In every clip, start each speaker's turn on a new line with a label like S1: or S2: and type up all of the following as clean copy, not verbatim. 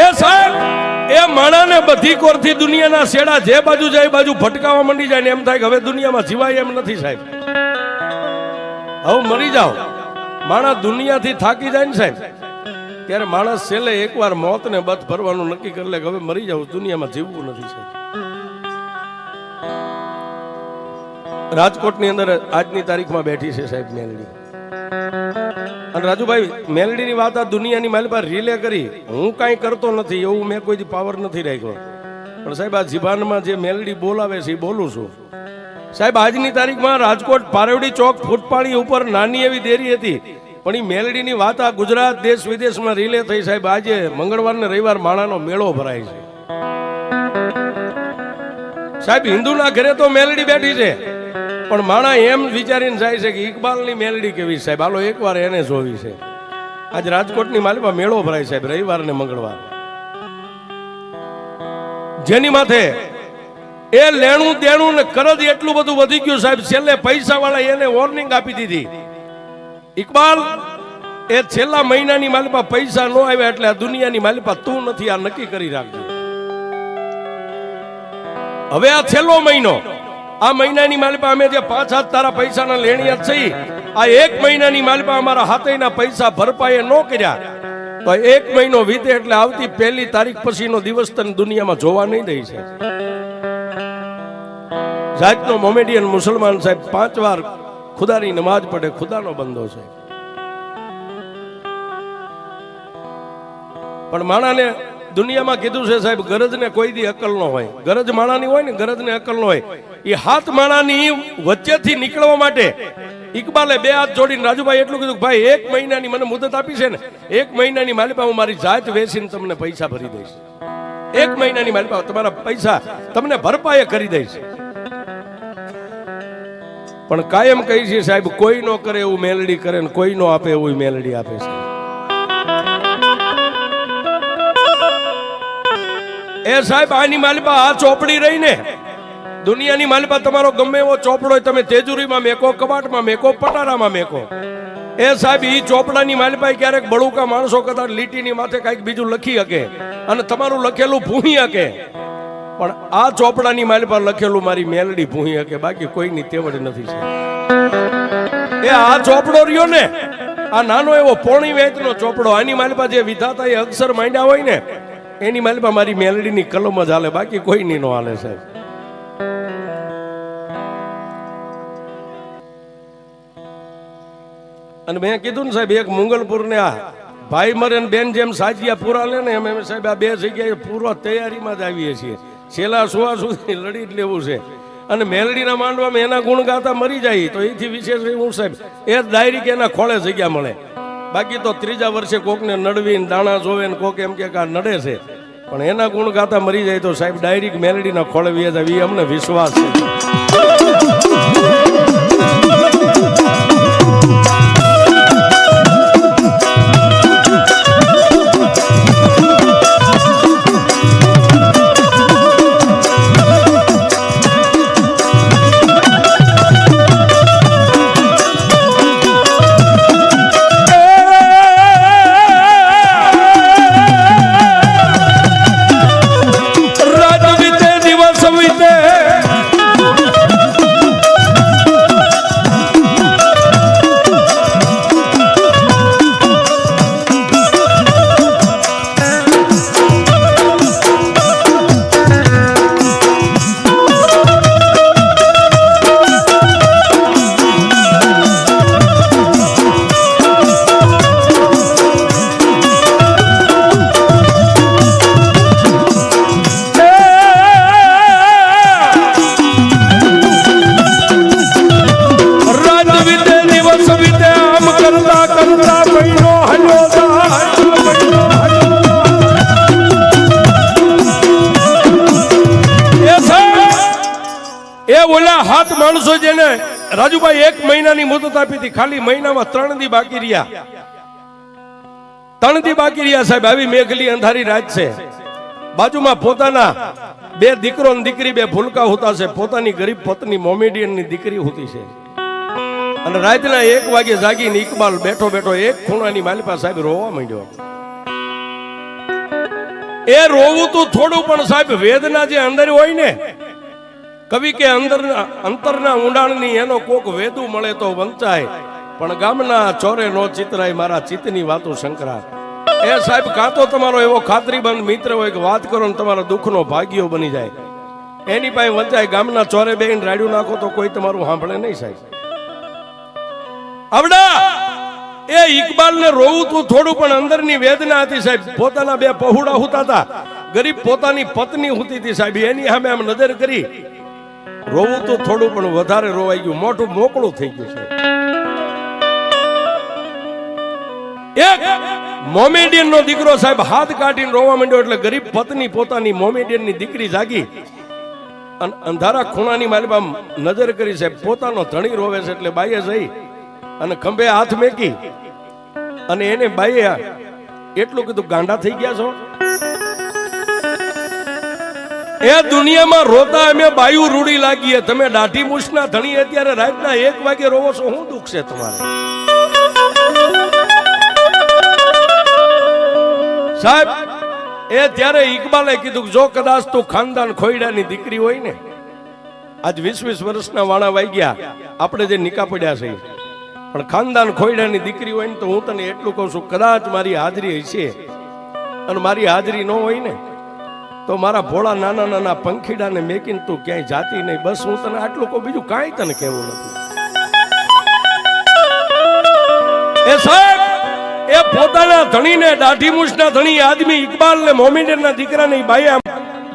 S1: એ સાહેબ એ માણાને બધી કોરથી દુનિયાના શેડા જે બાજુ જાય બાજુ ભટકાવા માંડી જાય ને એમ થાય કે હવે દુનિયામાં જીવાય એમ નથી સાહેબ. હવે મરી જાઓ. માણસ દુનિયાથી થાકી જાય ને સાહેબ ત્યારે માણસ છેલ્લે એકવાર મોતને બધ ભરવાનું નક્કી કરી લે કે હવે મરી જાવ, દુનિયામાં જીવવું નથી સાહેબ. રાજકોટની અંદર આજની તારીખમાં બેઠી છે સાહેબ મેલડી. અને રાજુભાઈ મેલડીની વાત આ દુનિયાની મારી પાસે રિલે કરી. હું કાંઈ કરતો નથી એવું મેં કોઈ પાવર નથી રાખ્યો, પણ સાહેબ આ જીભાનમાં જે મેલડી બોલાવે છે એ બોલું છું સાહેબ. આજની તારીખમાં રાજકોટ પારેવડી ચોક ફૂટપાળી ઉપર નાની એવી દેરી હતી, પણ એ મેલડીની વાત આ ગુજરાત દેશ વિદેશમાં રિલે થઈ સાહેબ. આજે મંગળવાર ને રવિવાર માણાનો મેળો ભરાય છે સાહેબ. હિન્દુના ઘરે તો મેલડી બેઠી છે, પણ માણા એમ વિચારીને જાય છે કે ઇકબાલની મેલડી કેવી સાહેબ, હાલો એકવાર એને જોવી છે. આજ રાજકોટની માલિપા મેળો ભરાય સાહેબ, રવિવાર ને મંગળવાર. જેની માથે એ લેણું દેણું ને કરજ એટલું બધું વધી ગયું સાહેબ. છેલ્લે પૈસા વાળા એને વોર્નિંગ આપી દીધી, ઇકબાલ એ છેલ્લા મહિનાની માલિપા પૈસા ન આવ્યા એટલે આ દુનિયાની માલિપા તું નથી, આ નક્કી કરી રાખજો. હવે આ છેલ્લો મહિનો, આ મહિનાની માલિપા અમે જે 5 હાથ તારા પૈસાના લેણિયા છે, આ 1 મહિનાની માલિપા અમારા હાથેના પૈસા ભરપાઈ ન કર્યા તો 1 મહિનો વીતે એટલે આવતી 1 તારીખ પછીનો દિવસ તને દુનિયામાં જોવા નહીં દઈ છે. જાતનો મોમેડિયન મુસલમાન સાહેબ 5 વાર ખુદાની નમાજ પડે, ખુદાનો બંદો છે, પણ માણાને દુનિયામાં કીધું છે સાહેબ ગરજને કોઈ દી અકલ ન હોય. ગરજ માણાની હોય ને, ગરજને અકલ ન હોય. એ હાથ માણાની વચ્ચેથી નીકળવા માટે ઇકબાલે 2 હાથ જોડીને રાજુભાઈ એટલું કીધું, ભાઈ 1 મહિનાની મને મુદત આપી છે ને, 1 મહિનાની માલિપા હું મારી જાત વેચીને તમને પૈસા ભરી દઈશ. 1 મહિનાની માલિપા તમારા પૈસા તમને ભરપાઈ કરી દઈશ. પણ કાયમ કહી છે સાહેબ, કોઈ નો કરે એવું મેલડી કરે ને કોઈ નો આપે એવું મેલડી આપે છે. એ સાહેબ આની માલિપા આ ચોપડી રહી ને, દુનિયાની માલિપા તમારો ગમે એવો ચોપડો હોય તમે તેજુરીમાં મેકો, કબાટમાં મેકો, પટારામાં મેકો. એ સાહેબ ઈ ચોપડાની માલિપા ક્યારેક બળુકા માણસો કદાચ લીટીની માથે કઈક બીજું લખી શકે અને તમારું લખેલું ભૂહી શકે, પણ આ ચોપડાની માલિપા લખેલું મારી મેલડી ભૂહી શકે, બાકી કોઈની તેવડ નથી છે. એ આ ચોપડો રહ્યો ને, આ નાનો એવો પોણી વેચનો ચોપડો, આની માલિપા જે વિધાતા એ અક્ષર માંડ્યા હોય ને એની માલિપા મારી મેલડીની કલમ જ હાલે, બાકી કોઈની નો હાલે સાહેબ. અને મેં કીધું ને સાહેબ, એક મુંગલપુર ને આ ભાઈ મરે બેન જેમ સાજિયા પૂરા લે ને, અમે સાહેબ આ 2 જગ્યાએ પૂરો તૈયારીમાં જ આવીએ છીએ. છેલ્લા સુવા સુધી લડી જ લેવું છે. અને મેલડીના માંડવામાં એના ગુણ ગાતા મરી જાય તો એથી વિશેષ હું સાહેબ એ જ ડાયરી કે એના ખોળે જગ્યા મળે. બાકી તો 3જા વર્ષે કોકને નડવીને દાણા જોવે ને કોક એમ કે આ નડે છે, પણ એના ગુણ ગાતા મરી જાય તો સાહેબ ડાયરેક્ટ મેલડીના ખોળે વી જાય, એ અમને વિશ્વાસ છે. ઓલા હાથ માણસો જેને રાજુભાઈ 1 મહિનાની મુદત આપી હતી, ખાલી મહિનામાં 3 દી બાકી રહ્યા. 3 દી બાકી રહ્યા સાહેબ. આવી મેઘલી અંધારી રાત છે, બાજુમાં પોતાના 2 દીકરો ને દીકરી 2 ભૂલકા હોતા છે, પોતાની ગરીબ પત્ની મોમેડિયન ની દીકરી હોતી છે. અને રાતના 1 વાગે જાગીને ઇકબાલ બેઠો બેઠો એક ખૂણાની માલિપા સાહેબ રોવા માંડ્યો. એ રોવું તું થોડું, પણ સાહેબ વેદના જે અંદર હોય ને, કવિ કે અંતરના ઊંડાણની એનો કોક વેદુ મળે તો વંચાય, પણ ગામના ચોરે નો ચિતરાય મારા ચિત્તની વાતો શંકરા. એ સાહેબ કાં તો તમારો એવો ખાતરીબંધ મિત્ર હોય કે વાત કરો ને તમારો દુઃખનો ભાગ્યો બની જાય, એની પાસે વંચાય. ગામના ચોરે બેન રાડ્યું નાખો તો કોઈ તમારું સાંભળે નહીં સાહેબ. આવડા એ ઇકબાલ ને રોવું તું થોડું, પણ અંદરની વેદના હતી સાહેબ. પોતાના બે પહોળા હુતા હતા, ગરીબ પોતાની પત્ની હુતી હતી સાહેબ, એની સામે આમ નજર કરી રોવું તો થોડું, પણ વધારે રોવાઈ ગયું, મોટું મોકળું થઈ ગયું છે. એક મોમેડિયન નો દીકરો સાહેબ હાથ કાઢીને રોવા માંડ્યો, એટલે ગરીબ પત્ની પોતાની મોમેડિયન ની દીકરી જાગી અને અંધારા ખૂણાની માલિબા નજર કરી સાહેબ, પોતાનો ધણી રોવે છે. એટલે બાઈએ જઈ અને ખંભે હાથ મેકી અને એને બાઈએ એટલું કીધું, ગાંડા થઈ ગયા છો? એ દુનિયામાં રોતા અમે બાયું રૂડી લાગીએ, તમે દાઢી મૂછના ધણી અત્યારે રાતના 1 વાગે રોવો છો, શું દુઃખ છે તમારે? સાહેબ એ ત્યારે ઇકબાલે કીધું, જો કદાચ તું ખાનદાન ખોયડાની દીકરી હોય ને, આજ 20-20 વર્ષના વાણા વાઈ ગયા, આપણે જે નિકા પડ્યા છે, પણ ખાનદાન ખોયડાની દીકરી હોય ને, તો હું તને એટલું કહું છું, કદાચ મારી હાજરી હશે અને મારી હાજરી ન હોય ને, તો મારા ભોળા નાના નાના પંખીડાને મેકીને તું ક્યાંય જાતી નહીં. બસ હું તને આટલું કહું, બીજું કાંઈ તને કહેવું નથી. એ સાહેબ એ પોતાના ધણીને, દાઢી મૂછના ધણી આદમી ઇકબાલ ને મોમેડિયનના દીકરાને બાઈએ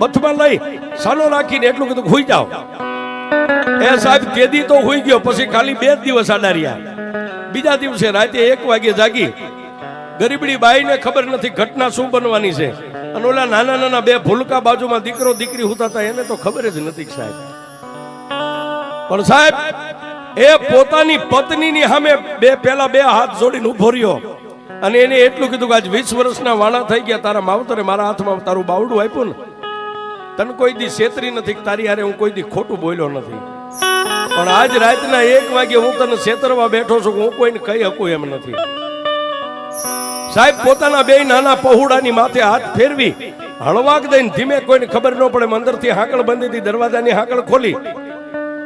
S1: બથમાં લઈ સાનો રાખીને એટલું કીધું, હુઈ જાઓ. એ સાહેબ તેદી તો હુઈ ગયો, પછી ખાલી 2 દિવસ આડા રહ્યા. બીજા દિવસે રાતે 1 વાગે જાગી. ગરીબડી બાઈને ખબર નથી ઘટના શું બનવાની છે, અને ઓલા નાના નાના 2 ભૂલકા બાજુમાં દીકરો દીકરી હુતા હતા, એને તો ખબર જ નથી સાહેબ. પણ સાહેબ એ પોતાની પત્નીની સામે પેલા 2 હાથ જોડીને ઉભો રહ્યો અને એને એટલું કીધું કે આજ 20 વર્ષના વાણા થઈ ગયા, તારા માવતરે મારા હાથમાં તારું બાવડું આપ્યું ને, તને કોઈ દી છેતરી નથી, તારી હારે હું કોઈ દી ખોટું બોલ્યો નથી, પણ આજ રાતના 1 વાગે હું તને છેતરવા બેઠો છું, હું કોઈને કહી શકું એમ નથી. સાહેબ પોતાના 2 નાના પહોળાની માથે હાથ ફેરવી હળવાક દઈને ધીમે, કોઈને ખબર ન પડે, અંદરથી હાકળ બંધી હતી, દરવાજાની હાકળ ખોલી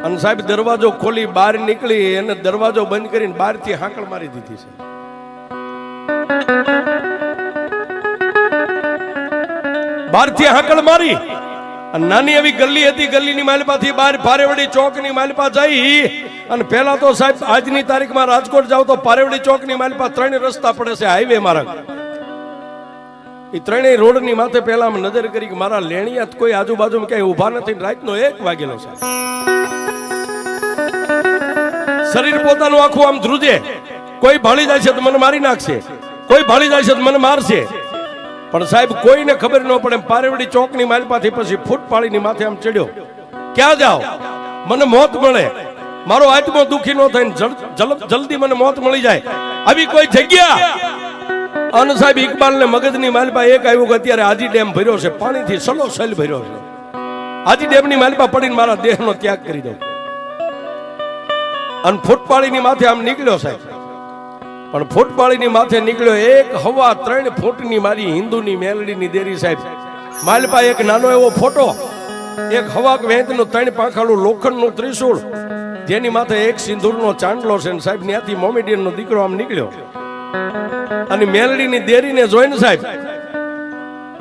S1: અને સાહેબ દરવાજો ખોલી બહાર નીકળી, એને દરવાજો બંધ કરીને બહારથી હાકળ મારી દીધી છે. બહારથી હાકળ મારી નાની એવી ગલ્લી હતી, ગલ્લીની માલપાથી બહાર પારેવડી ચોકની માલપા જઈ અને પહેલા તો સાહેબ આજની તારીખમાં રાજકોટ જાવ તો પારેવડી ચોકની માલપા 3 રસ્તા પડે છે, હાઈવે માર્ગ. એ 3 રોડની માથે પહેલા નજર કરી કે મારા લેણિયા કોઈ આજુબાજુમાં ક્યાંય ઊભા નથી, રાતનો 1 વાગેલો છે. શરીર પોતાનું આખું આમ ધ્રુજે, કોઈ ભાળી જાય છે તો મને મારી નાખશે, કોઈ ભાળી જાય છે તો મને મારશે, પણ સાહેબ કોઈને ખબર ન પડે. પારેવડી ચોકની માલપાથી પછી ફૂટપાળીની માથે આમ ચડ્યો, ક્યાં જાઓ, મને મોત મળે, મારો આત્મો દુખી ન થાય, જલ્દી મને મોત મળી જાય, આવી કોઈ જગ્યા. અને સાહેબ ઇકબાલને મગજની માલપા એક આવ્યું કે અત્યારે હાજી ડેમ ભર્યો છે, પાણીથી સલોસલ ભર્યો છે, હાજી ડેમની માલપા પડીને મારા દેહનો ત્યાગ કરી દઉં. અને ફૂટપાળીની માથે આમ નીકળ્યો સાહેબ, પણ ફૂટપાળીની માથે નીકળ્યો, 1.3 ફૂટની મારી હિન્દુની મેલડીની દેરી સાહેબ, માલપા એક નાનો એવો ફોટો, એક હવાક વેંતનું 3 પાંખાળું લોખંડનું ત્રિશૂળ, જેની માથે એક સિંદૂરનો ચાંદલો છે. સાહેબ ત્યાંથી મોમેડિયનનો દીકરો આમ નીકળ્યો અને મેલડીની દેરીને જોઈને સાહેબ,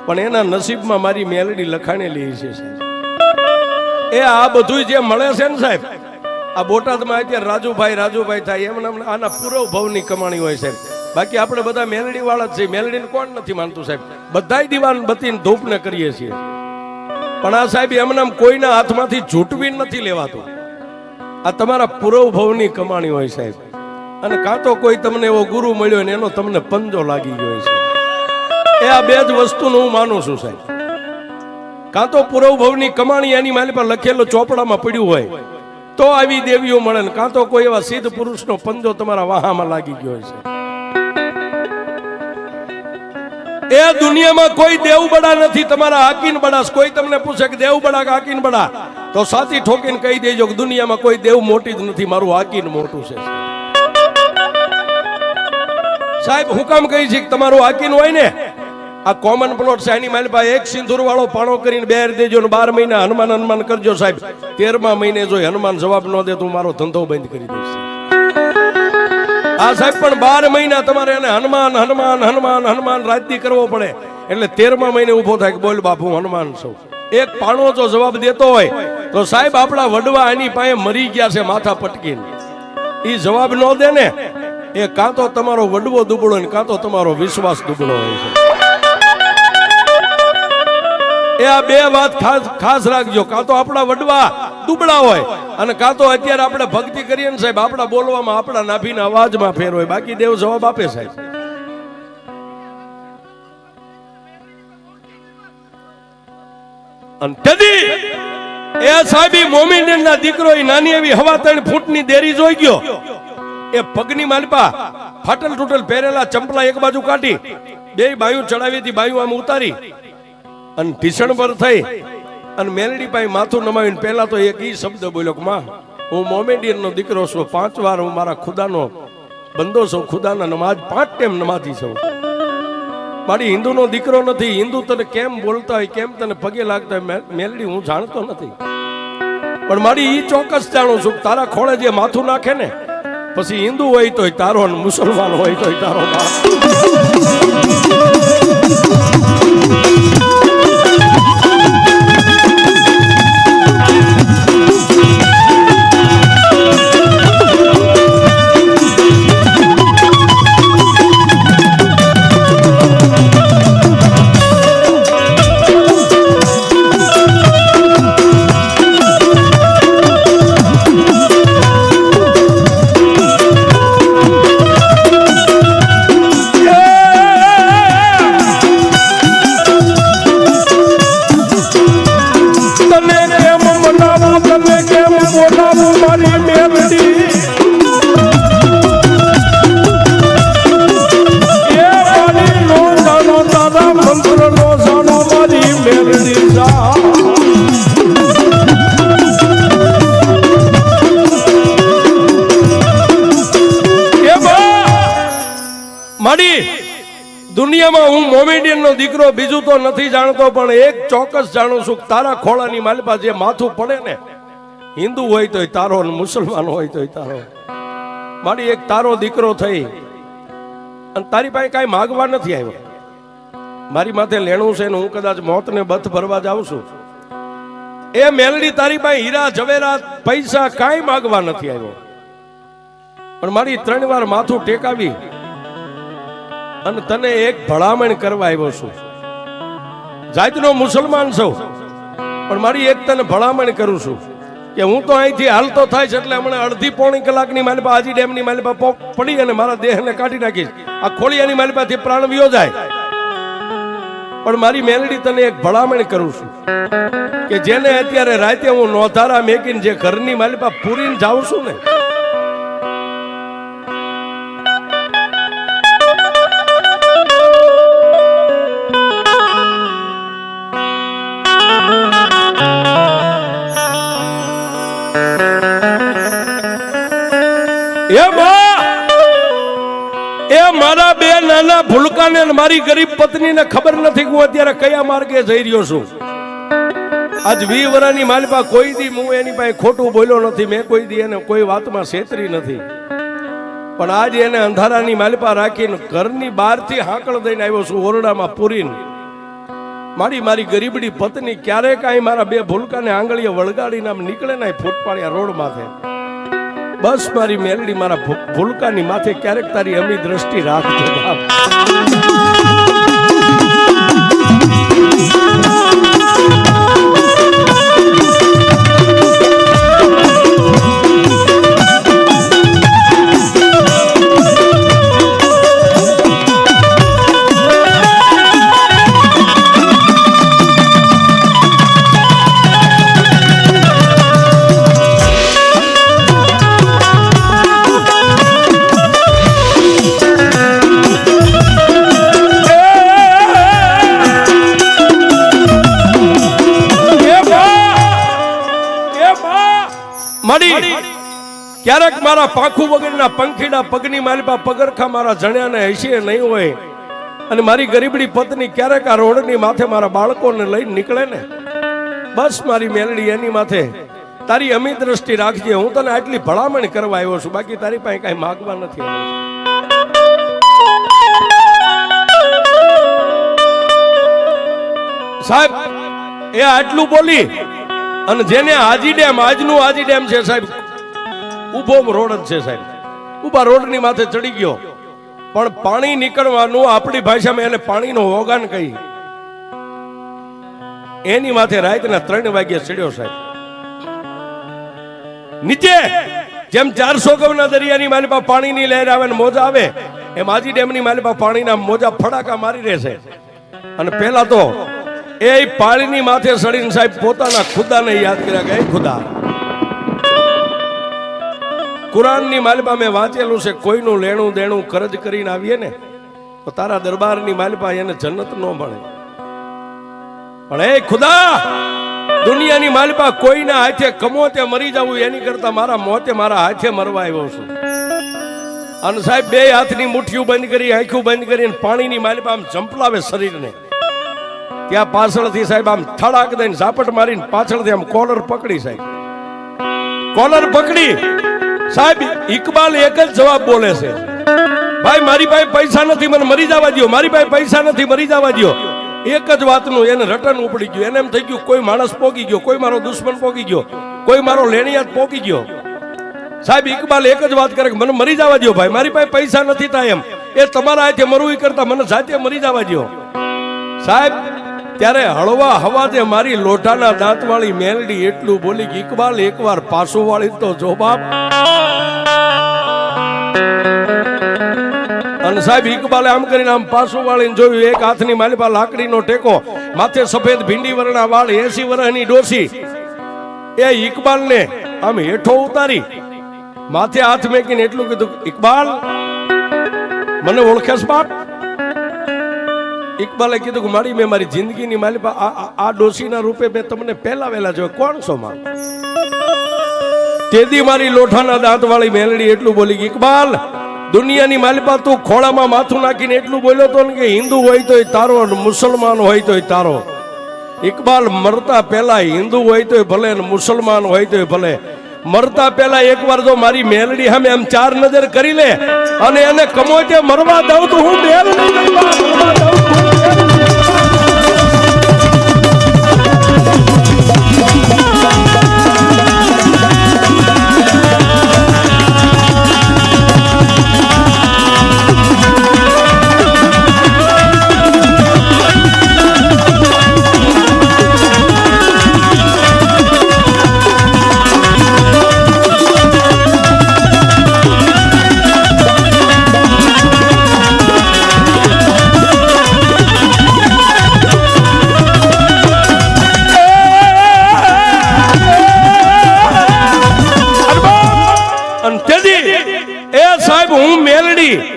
S1: પણ એના નસીબમાં મારી મેલડી લખાણેલી છે સાહેબ. એ આ બધું જે મળે છે ને સાહેબ, આ બોટાદમાં અત્યારે રાજુભાઈ થાય એમ આના પૂરો ભવની કમાણી હોય સાહેબ. બાકી આપણે બધા મેલડી વાળા જ છે, મેલડીને કોણ નથી માનતું સાહેબ, બધાય દીવાન બત્તીને ધૂપને કરીએ છીએ, પણ આ સાહેબ એમનામ કોઈના હાથમાંથી ઝૂંટવી નથી લેવાતું. આ તમારા પૂરો ભવની કમાણી હોય સાહેબ. અને કાં તો કોઈ તમને એવો ગુરુ મળ્યો ને એનો તમને પંજો લાગી ગયો છે. એ આ 2 જ વસ્તુનું હું માનું છું સાહેબ. કાં તો પૂરો ભવની કમાણી એની માલી પર લખેલો ચોપડામાં પડ્યું હોય તો આવી દેવીઓ મળે, ને કાં તો કોઈ એવા સિદ્ધ પુરુષનો પંજો તમારા વાહામાં લાગી ગયો છે. એ દુનિયામાં કોઈ દેવબડા નથી, તમારા હાકીન બડા. કોઈ તમને પૂછે કે દેવબડા કે હાકીન બડા, તો સાચી ઠોકીને કહી દેજો કે દુનિયામાં કોઈ દેવ મોટી જ નથી, મારું હાકીન મોટું છે સાહેબ. હું કામ કહી છે કે તમારું હાકીન હોય ને, આ કોમન પ્લોટ છે એની મારી પાસે એક સિંદૂર વાળો પાણો કરીને બેર દેજો ને 12 મહિના હનુમાન હનુમાન કરજો સાહેબ. 13મા મહિને જો હનુમાન જવાબ ન દે તો મારો ધંધો બંધ કરી દઈશ. આ સાહેબ પણ 12 મહિના તમારે એને હનુમાન હનુમાન હનુમાન હનુમાન રાતદી કરવો પડે. એટલે 13મા મહિને ઉભો થાય કે બોલ બાપુ હનુમાન છો. એક પાણો જો જવાબ દેતો હોય તો સાહેબ આપણા વડવા એની પાસે મરી ગયા છે માથા પટકીને. ઈ જવાબ ન દે ને એ કાં તો તમારો વડવો દુબળો ને કાં તો તમારો વિશ્વાસ દુબળો હોય છે. એ આ બે વાત ખાસ રાખજો. કાં તો આપણા વડવા દુબળા હોય અને કાં તો અત્યારે આપણે ભક્તિ કરીએ ને સાહેબ આપણા બોલવામાં આપણા નાભીના અવાજમાં ફેર હોય. બાકી દેવ જવાબ આપે સાહેબ. અને તદી એ સાહેબી મોમીનના દીકરો નાની એવી હવા 3 ફૂટની દેરી જોઈ ગયો. એ પગની માલપા ફાટલ તૂટલ પહેરેલા ચંપલા એક બાજુ કાઢી બે બાયું ચડાવી હતી. બાયું આમ ઉતારી અને ભીષણ પર થઈ અને મેલડી પાસે માથું નમાવીને પહેલા તો એક ઈ શબ્દ બોલ્યો કે માં હું મોમેડિયન નો દીકરો છું. 5 વાર હું મારા ખુદાનો બંદો છું. ખુદાના નમાજ 5 ટાઈમ નમાજી છું. મારી હિન્દુનો દીકરો નથી. હિન્દુ તને કેમ બોલતા હોય કેમ તને પગે લાગતા હોય મેલડી હું જાણતો નથી. પણ મારી ઈ ચોક્કસ જાણું છું તારા ખોળે જે માથું નાખે ને પછી હિન્દુ હોય તોય તારો અને મુસલમાન હોય તોય તારો બાપ. દુનિયામાં હું મોમેડિયન નો દીકરો બીજું તો નથી જાણતો પણ એક ચોક્કસ જાણું છું તારા ખોળાની માલપા જે માથું પડે ને હિન્દુ હોય તોય તારો ને મુસલમાન હોય તોય તારો. મારી એક તારો દીકરો થઈ અને તારી પાસે કાંઈ માગવા નથી આવ્યો. મારી માથે લેણું છે ને હું કદાચ મોતને બથ ભરવા જાઉં છું. એ મેલડી તારી પાસે હીરા જવેરાત પૈસા કાંઈ માગવા નથી આવ્યો. પણ મારી 3 વાર માથું ટેકાવી અને તને એક ભલામણ કરવા આવ્યો છું. જાતનો મુસલમાન છું પણ મારી એક તને ભલામણ કરું છું કે હું તો અહીંથી હાલતો થાય છે એટલે હમણાં અડધી પોણી કલાકની માલિપા હાજી ડેમની માલિપા પડી અને મારા દેહને કાઢી નાખીશ. આ ખોળિયાની માલિપાથી પ્રાણ વિયો જાય. પણ મારી મેલડી તને એક ભલામણ કરું છું કે જેને અત્યારે રાતે હું નોધારા મેકીને જે ઘરની માલિપા પૂરીને જાઉં છું ને એ મારા બે નાના ભૂલકાને મારી ગરીબ પત્નીને ખબર નથી કે હું અત્યારે કયા માર્ગે જઈ રહ્યો છું. આજ 20 વર્ષની માલિપા કોઈ દી હું એની પાસે ખોટું બોલ્યો નથી. મેં કોઈ દી એને કોઈ વાતમાં છેતરી નથી. પણ આજે એને અંધારાની માલિપા રાખીને ઘરની બહારથી હાંકળ દઈને આવ્યો છું ઓરડામાં પૂરીને. મારી ગરીબડી પત્ની ક્યારેક અહીં મારા બે ભૂલકાને આંગળીએ વળગાડીને આમ નીકળે ને ફૂટપાળિયા રોડ માથે. બસ મારી મેલડી મારા ભૂલકાની માથે ક્યારેક તારી અમી દ્રષ્ટિ રાખજો બાપ. ક્યારેક મારા પાંખું વગરના પંખીડા પગની માલિપા પગરખા મારા જણ્યાને હશે નહીં હોય અને મારી ગરીબડી પત્ની ક્યારેક આ રોડની માથે મારા બાળકોને લઈને નીકળે ને, બસ મારી મેલડી એની માથે તારી અમી દ્રષ્ટિ રાખજે. હું તને આટલી ભલામણ કરવા આવ્યો છું, બાકી તારી પાસે કઈ માગવા નથી આવ્યો. સાહેબ એ આટલું બોલી અને જેને હાજી ડેમ, આજનું હાજી ડેમ છે સાહેબ, ઉભો રોડ જ છે સાહેબ, ઉભા રોડની માથે ચડી ગયો. પણ પાણી નીકળવાનું આપણી ભાષામાં એને પાણીનો ઓગાન કહી, એની માથે રાતના 3 વાગ્યે ચડ્યો સાહેબ. નીચે જેમ 400 ગવના દરિયાની માલિપા પાણીની લહેર આવે ને મોજા આવે, એમ હાજી ડેમની માલિપા પાણીના મોજા ફડાકા મારી રહેશે. અને પહેલા તો એ પાણીની માથે સડીને સાહેબ પોતાના ખુદાને યાદ કર્યા કે ખુદા, કુરાનની માલિપા મેં વાંચેલું છે, કોઈનું લેણું દેણું કરજ કરીને આવીએ ને તો તારા દરબારની માલિપા એને જન્નત ન મળે. પણ એ ખુદા, દુનિયાની માલિપા કોઈના હાથે કમોતે મરી જવું એની કરતા મારા મોતે મારા હાથે મરવા આવ્યો છું. અને સાહેબ 2 હાથની મુઠ્ઠીઓ બંધ કરી, આંખો બંધ કરીને પાણીની માલિપા આમ ઝંપલાવે શરીરને. ત્યાં પાછળથી સાહેબ આમ થડાક દઈને ઝાપટ મારીને પાછળથી આમ કોલર પકડી સાહેબ, કોલર પકડી સાહેબ ઇકબાલ એક જ જવાબ બોલે છે, ભાઈ મારી પાસે પૈસા નથી, મને મરી જવા દો, મારી પાસે પૈસા નથી, મરી જવા દો. એક જ વાતનું એને રટન ઉપડી ગયું. એને એમ થઈ ગયું કોઈ માણસ પોગી ગયો, કોઈ મારો દુશ્મન પોગી ગયો, કોઈ મારો લેણિયાત પોગી ગયો. સાહેબ ઇકબાલ એક જ વાત કરે કે મને મરી જવા દો ભાઈ, મારી પાસે પૈસા નથી થાય એમ, એ તમારા હાથે મરવું કરતા મને જાતે મરી જવા દો. સાહેબ ત્યારે હળવા હવાજે મારી લોઢાના દાંતવાળી મેલડી એટલું બોલી કે ઇકબાલ એકવાર પાછું વાળી તો જો બાપ. અને સાહેબ ઇકબાલે આમ કરીને આમ પાછું વાળીને જોયું, એક હાથની માલિપા લાકડીનો ટેકો, માથે સફેદ ભીંડી વરણા વાળ, 80 વર્ષની ડોસી. એ ઇકબાલને આમ હેઠો ઉતારી માથે હાથ મેકીને એટલું કીધું, ઇકબાલ મને ઓળખેસ બાપ? ઇકબાલે કીધું કે મારી મેં મારી જિંદગીની માલિપા આ ડોસીના રૂપે મેં તમને પહેલા વહેલા જોયો, કોણ છો માં? તેદી મારી લોઠાના દાંત વાળી મેલડી એટલું બોલી કે ઇકબાલ, દુનિયાની માલિપા તું ખોળામાં માથું નાખીને એટલું બોલ્યો તો ને કે હિન્દુ હોય તોય તારો, મુસલમાન હોય તોય તારો. ઇકબાલ મરતા પહેલા હિન્દુ હોય તોય ભલે ને મુસલમાન હોય તોય ભલે, મરતા પહેલા એકવાર જો મારી મેલડી સામે એમ 4 નજર કરી લે અને એને કમોતે મરવા દઉં તો હું મેલ નહીં મરવા દઉં.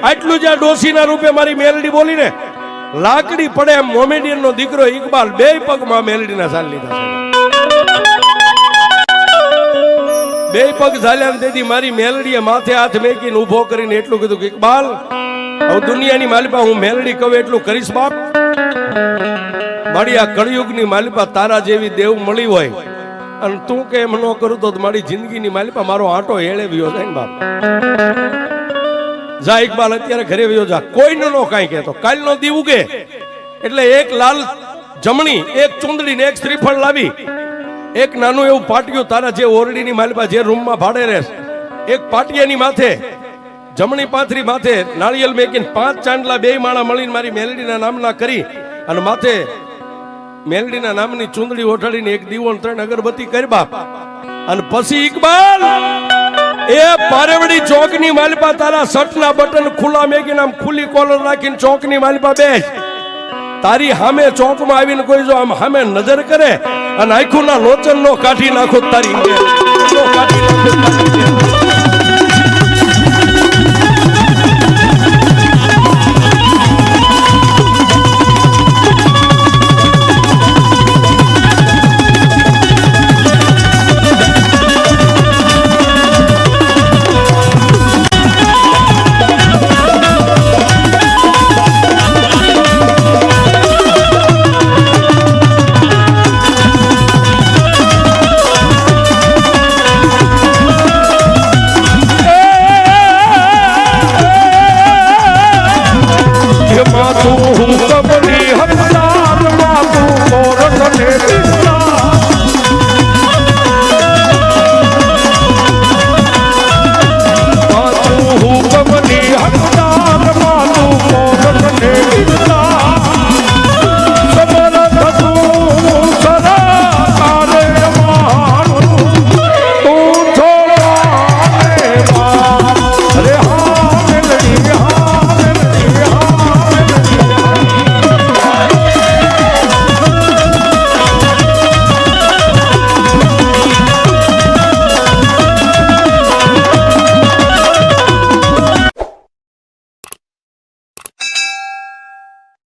S1: આટલું જ ડોસીના રૂપે મારી મેલડી બોલી ને, લાકડી પડે એમ મોમેડિયન નો દીકરો ઇકબાલ 2 પગમાં મેલડીના ઝાલ લીધા છે. 2 પગ ઝાલ્યા તેથી મારી મેલડીએ માથે હાથ મેકીને ઊભો કરીને એટલું કીધું કે ઇકબાલ, હવે દુનિયાની માલિપા હું મેલડી કહું એટલું કરીશ બાપ. મારી આ કળિયુગની માલિપા તારા જેવી દેવ મળી હોય અને તું કે એમ ન કરું તો મારી જિંદગીની માલિપા મારો આંટો હેળેવ્યો જાય ને બાપ. જા ઇકબાલ અત્યારે ઘરે વયો જા, કોઈનો નો કાંઈ કહેતો. કાલનો દી ઉગે એટલે એક લાલ જમણી, એક ચુંદડી ને એક શ્રીફળ લાવી, એક નાનું એવું પાટિયું તારા જે ઓરડીની માલિપા જે રૂમમાં ભાડે રહેશ, એક પાટિયાની માથે જમણી પાથરી માથે નાળિયેર મેકીને 5 ચાંદલા 2 માળા મળીને મારી મેલડીના નામના કરી અને માથે મેલડીના નામની ચુંદડી ઓઢાડીને એક દીવો 3 અગરબત્તી કરી બાપ. અને પછી ઇકબાલ એ પારેવડી ચોકની માલિપા તારા શર્ટના બટન ખુલ્લા મેકીને આમ ખુલ્લી કોલર રાખીને ચોકની માલિપા બેસ. તારી સામે ચોકમાં આવીને કોઈ જો આમ સામે નજર કરે અને આંખોના લોચન નો કાઢી નાખો તારી